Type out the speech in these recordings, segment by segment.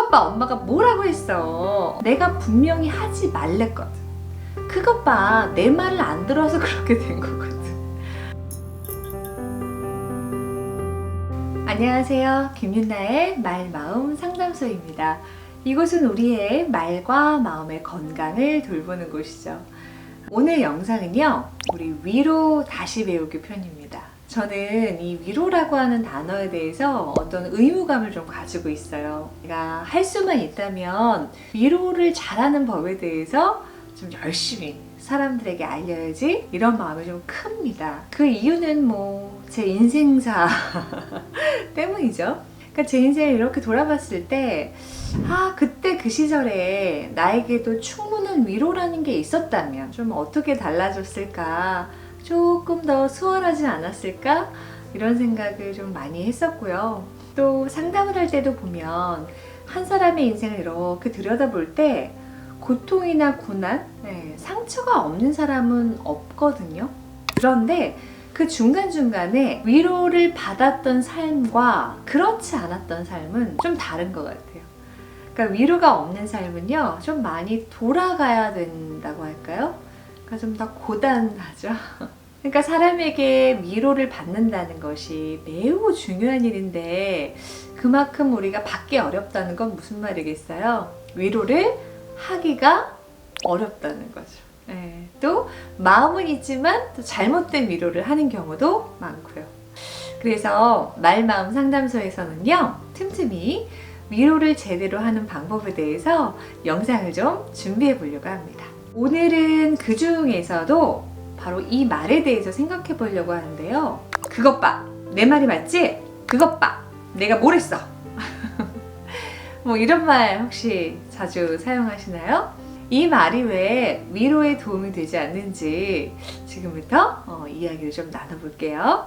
그것 봐, 엄마가 뭐라고 했어. 내가 분명히 하지 말랬거든. 그것 봐, 내 말을 안 들어서 그렇게 된 거거든. 안녕하세요. 김윤나의 말, 마음 상담소입니다. 이곳은 우리의 말과 마음의 건강을 돌보는 곳이죠. 오늘 영상은요, 우리 위로 다시 배우기 편입니다. 저는 이 위로라고 하는 단어에 대해서 어떤 의무감을 좀 가지고 있어요. 내가 할 수만 있다면 위로를 잘하는 법에 대해서 좀 열심히 사람들에게 알려야지, 이런 마음이 좀 큽니다. 그 이유는 제 인생사 때문이죠. 그러니까 제 인생을 이렇게 돌아봤을 때, 그때 그 시절에 나에게도 충분한 위로라는 게 있었다면 좀 어떻게 달라졌을까, 조금 더 수월하지 않았을까, 이런 생각을 좀 많이 했었고요. 또 상담을 할 때도 보면 한 사람의 인생을 이렇게 들여다볼 때 고통이나 고난, 상처가 없는 사람은 없거든요. 그런데 그 중간중간에 위로를 받았던 삶과 그렇지 않았던 삶은 좀 다른 것 같아요. 그러니까 위로가 없는 삶은요, 좀 많이 돌아가야 된다고 할까요? 그러니까 좀 더 고단하죠. 그러니까 사람에게 위로를 받는다는 것이 매우 중요한 일인데, 그만큼 우리가 받기 어렵다는 건 무슨 말이겠어요? 위로를 하기가 어렵다는 거죠. 또 마음은 있지만 또 잘못된 위로를 하는 경우도 많고요. 그래서 말마음 상담소에서는요, 틈틈이 위로를 제대로 하는 방법에 대해서 영상을 좀 준비해 보려고 합니다. 오늘은 그 중에서도 바로 이 말에 대해서 생각해 보려고 하는데요. 그것 봐, 내 말이 맞지? 그것 봐, 내가 뭘 했어? 이런 말 혹시 자주 사용하시나요? 이 말이 왜 위로에 도움이 되지 않는지 지금부터 이야기를 좀 나눠볼게요.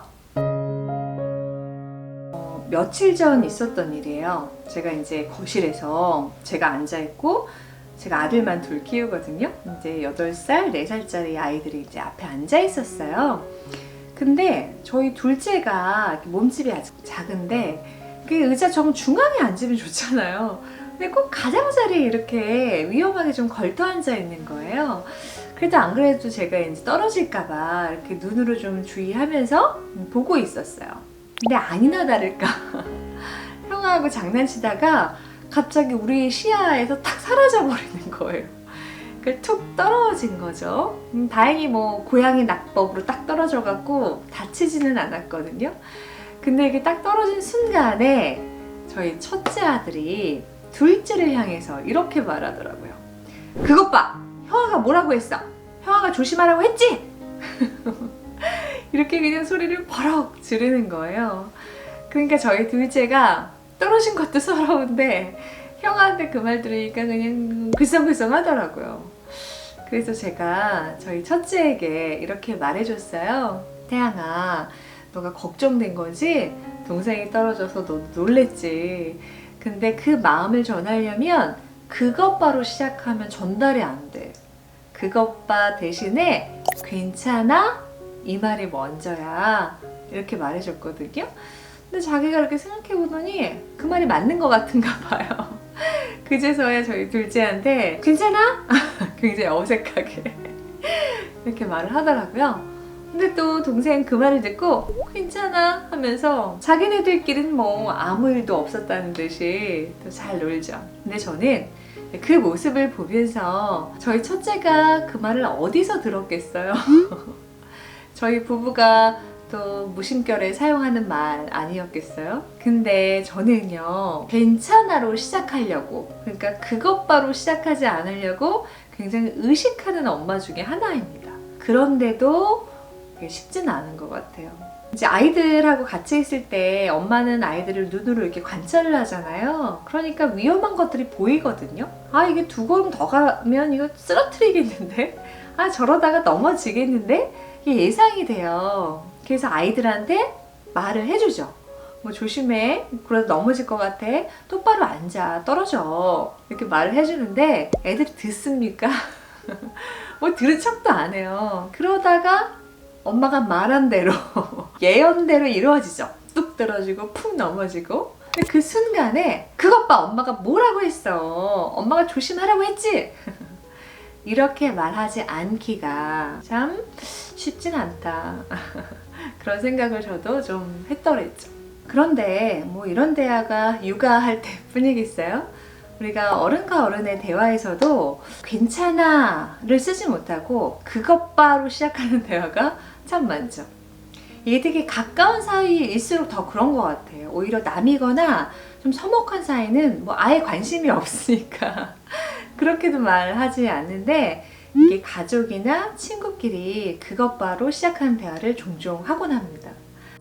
며칠 전 있었던 일이에요. 제가 이제 거실에서 제가 앉아있고, 제가 아들만 둘 키우거든요. 이제 8살, 4살짜리 아이들이 이제 앞에 앉아 있었어요. 근데 저희 둘째가 몸집이 아직 작은데, 그 의자 정중앙에 앉으면 좋잖아요. 근데 꼭 가장자리에 이렇게 위험하게 좀 걸터 앉아 있는 거예요. 그래도 안 그래도 제가 이제 떨어질까봐 이렇게 눈으로 좀 주의하면서 보고 있었어요. 근데 아니나 다를까, 형하고 장난치다가 갑자기 우리 시야에서 탁 사라져 버리는 거예요. 툭 떨어진 거죠. 다행히 고양이 낙법으로 딱 떨어져 갖고 다치지는 않았거든요. 근데 이게 딱 떨어진 순간에 저희 첫째 아들이 둘째를 향해서 이렇게 말하더라고요. 그것 봐! 형아가 뭐라고 했어? 형아가 조심하라고 했지? 이렇게 그냥 소리를 버럭 지르는 거예요. 그러니까 저희 둘째가 떨어진 것도 서러운데 형아한테 그 말 들으니까 그냥 글썽글썽 하더라고요. 그래서 제가 저희 첫째에게 이렇게 말해줬어요. 태양아, 너가 걱정된 거지? 동생이 떨어져서 너 놀랬지. 근데 그 마음을 전하려면 그것 바로 시작하면 전달이 안 돼. 그것 봐 대신에 괜찮아? 이 말이 먼저야. 이렇게 말해줬거든요. 근데 자기가 이렇게 생각해보더니 그 말이 맞는 것 같은가 봐요. 그제서야 저희 둘째한테 괜찮아? 굉장히 어색하게 이렇게 말을 하더라고요. 근데 또 동생 그 말을 듣고 괜찮아 하면서 자기네들끼리는 아무 일도 없었다는 듯이 또 잘 놀죠. 근데 저는 그 모습을 보면서 저희 첫째가 그 말을 어디서 들었겠어요? 저희 부부가 또 무심결에 사용하는 말 아니었겠어요? 근데 저는요, 괜찮아로 시작하려고, 그러니까 그것 바로 시작하지 않으려고 굉장히 의식하는 엄마 중에 하나입니다. 그런데도 쉽지는 않은 것 같아요. 이제 아이들하고 같이 있을 때 엄마는 아이들을 눈으로 이렇게 관찰을 하잖아요. 그러니까 위험한 것들이 보이거든요. 이게 두 걸음 더 가면 이거 쓰러뜨리겠는데? 저러다가 넘어지겠는데? 이게 예상이 돼요. 그래서 아이들한테 말을 해주죠. 조심해. 그러다 넘어질 것 같아. 똑바로 앉아. 떨어져. 이렇게 말을 해주는데 애들이 듣습니까? 들은 척도 안 해요. 그러다가 엄마가 말한 대로 예언대로 이루어지죠. 뚝 떨어지고 푹 넘어지고, 근데 그 순간에 그것 봐, 엄마가 뭐라고 했어. 엄마가 조심하라고 했지. 이렇게 말하지 않기가 참 쉽진 않다. 그런 생각을 저도 좀 했더랬죠. 그런데 뭐 이런 대화가 육아할 때뿐이겠어요? 우리가 어른과 어른의 대화에서도 괜찮아를 쓰지 못하고 그것 봐로 시작하는 대화가 참 많죠. 이게 되게 가까운 사이일수록 더 그런 것 같아요. 오히려 남이거나 좀 서먹한 사이는 뭐 아예 관심이 없으니까 그렇게도 말하지 않는데, 이게 가족이나 친구끼리 그것 봐로 시작하는 대화를 종종 하곤 합니다.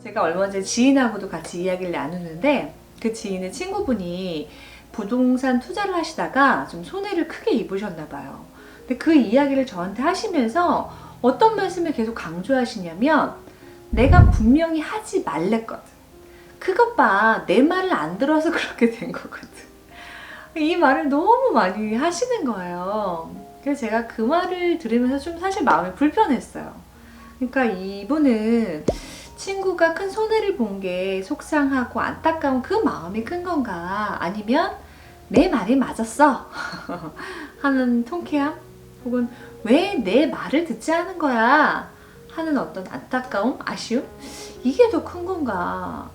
제가 얼마 전에 지인하고도 같이 이야기를 나누는데, 그 지인의 친구분이 부동산 투자를 하시다가 좀 손해를 크게 입으셨나 봐요. 근데 그 이야기를 저한테 하시면서 어떤 말씀을 계속 강조하시냐면, 내가 분명히 하지 말랬거든. 그것 봐, 내 말을 안 들어서 그렇게 된 거거든. 이 말을 너무 많이 하시는 거예요. 그래서 제가 그 말을 들으면서 좀 사실 마음이 불편했어요. 그러니까 이분은 친구가 큰 손해를 본 게 속상하고 안타까운 그 마음이 큰 건가, 아니면 내 말이 맞았어 하는 통쾌함, 혹은 왜 내 말을 듣지 않은 거야 하는 어떤 안타까움, 아쉬움, 이게 더 큰 건가.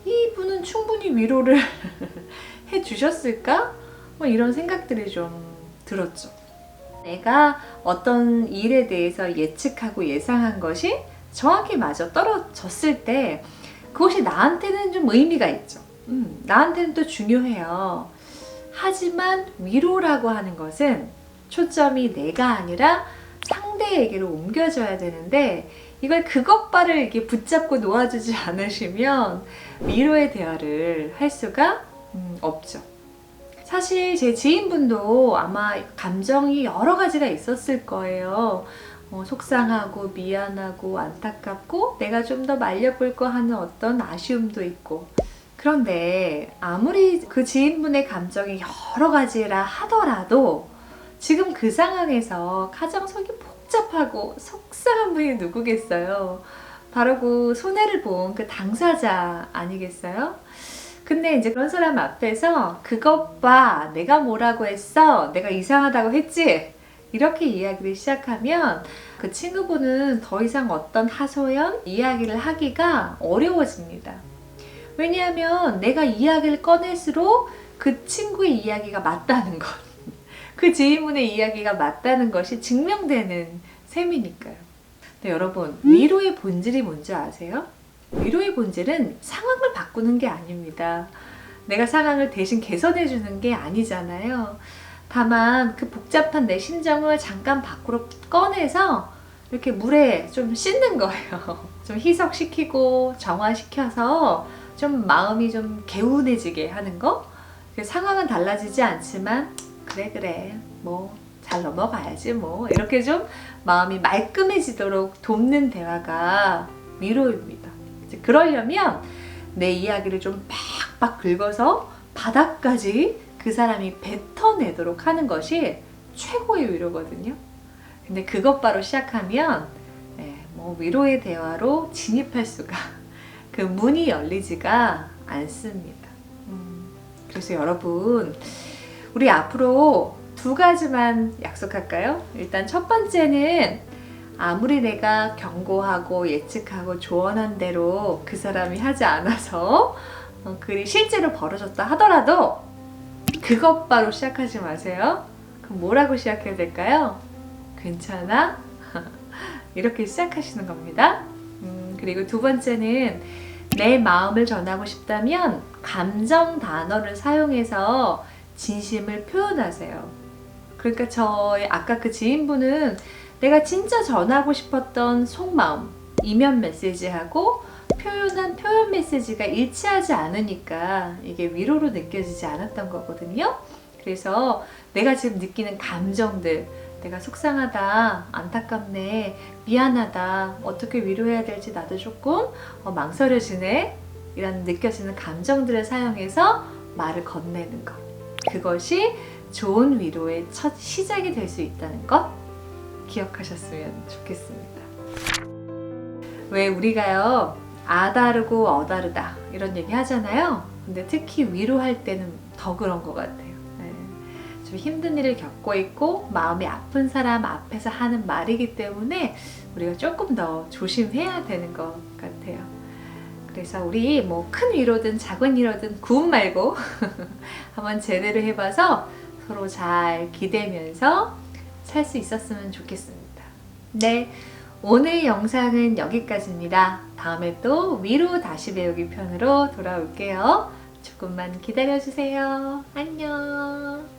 이분은 충분히 위로를 해주셨을까? 뭐 이런 생각들이 좀 들었죠. 내가 어떤 일에 대해서 예측하고 예상한 것이 정확히 맞아 떨어졌을 때 그것이 나한테는 좀 의미가 있죠. 나한테는 또 중요해요. 하지만 위로라고 하는 것은 초점이 내가 아니라 상대에게로 옮겨져야 되는데, 이걸 그것 봐를 이렇게 붙잡고 놓아주지 않으시면 위로의 대화를 할 수가 없죠. 사실 제 지인분도 아마 감정이 여러 가지가 있었을 거예요. 속상하고 미안하고 안타깝고 내가 좀 더 말려볼 거 하는 어떤 아쉬움도 있고. 그런데 아무리 그 지인분의 감정이 여러 가지라 하더라도 지금 그 상황에서 가장 속이 복잡하고 속상한 분이 누구겠어요? 바로 그 손해를 본 그 당사자 아니겠어요? 근데 이제 그런 사람 앞에서 그것 봐, 내가 뭐라고 했어? 내가 이상하다고 했지? 이렇게 이야기를 시작하면 그 친구분은 더 이상 어떤 하소연, 이야기를 하기가 어려워집니다. 왜냐하면 내가 이야기를 꺼낼수록 그 친구의 이야기가 맞다는 것, 그 지인분의 이야기가 맞다는 것이 증명되는 셈이니까요. 근데 여러분, 위로의 본질이 뭔지 아세요? 위로의 본질은 상황을 바꾸는 게 아닙니다. 내가 상황을 대신 개선해 주는 게 아니잖아요. 다만 그 복잡한 내 심정을 잠깐 밖으로 꺼내서 이렇게 물에 좀 씻는 거예요. 좀 희석시키고 정화시켜서 좀 마음이 좀 개운해지게 하는 거. 상황은 달라지지 않지만 그래 뭐 잘 넘어가야지 뭐, 이렇게 좀 마음이 말끔해지도록 돕는 대화가 위로입니다. 그러려면 내 이야기를 좀 팍팍 긁어서 바닥까지 그 사람이 뱉어내도록 하는 것이 최고의 위로거든요. 근데 그것 바로 시작하면 뭐 위로의 대화로 진입할 수가, 그 문이 열리지가 않습니다. 그래서 여러분, 우리 앞으로 두 가지만 약속할까요? 일단 첫 번째는 아무리 내가 경고하고 예측하고 조언한 대로 그 사람이 하지 않아서 그리 실제로 벌어졌다 하더라도 그것 바로 시작하지 마세요. 그럼 뭐라고 시작해야 될까요? 괜찮아? 이렇게 시작하시는 겁니다. 그리고 두 번째는 내 마음을 전하고 싶다면 감정 단어를 사용해서 진심을 표현하세요. 그러니까 저의 아까 그 지인분은 내가 진짜 전하고 싶었던 속마음, 이면 메시지하고 표현한 표현 메시지가 일치하지 않으니까 이게 위로로 느껴지지 않았던 거거든요. 그래서 내가 지금 느끼는 감정들, 내가 속상하다, 안타깝네, 미안하다, 어떻게 위로해야 될지 나도 조금 망설여지네, 이런 느껴지는 감정들을 사용해서 말을 건네는 것, 그것이 좋은 위로의 첫 시작이 될 수 있다는 것 기억하셨으면 좋겠습니다. 왜 우리가요, 아 다르고 어 다르다 이런 얘기 하잖아요. 근데 특히 위로할 때는 더 그런 것 같아요. 네. 좀 힘든 일을 겪고 있고 마음이 아픈 사람 앞에서 하는 말이기 때문에 우리가 조금 더 조심해야 되는 것 같아요. 그래서 우리 뭐 큰 위로든 작은 위로든 구운 말고 한번 제대로 해봐서 서로 잘 기대면서 살 수 있었으면 좋겠습니다. 네, 오늘 영상은 여기까지입니다. 다음에 또 위로 다시 배우기 편으로 돌아올게요. 조금만 기다려주세요. 안녕.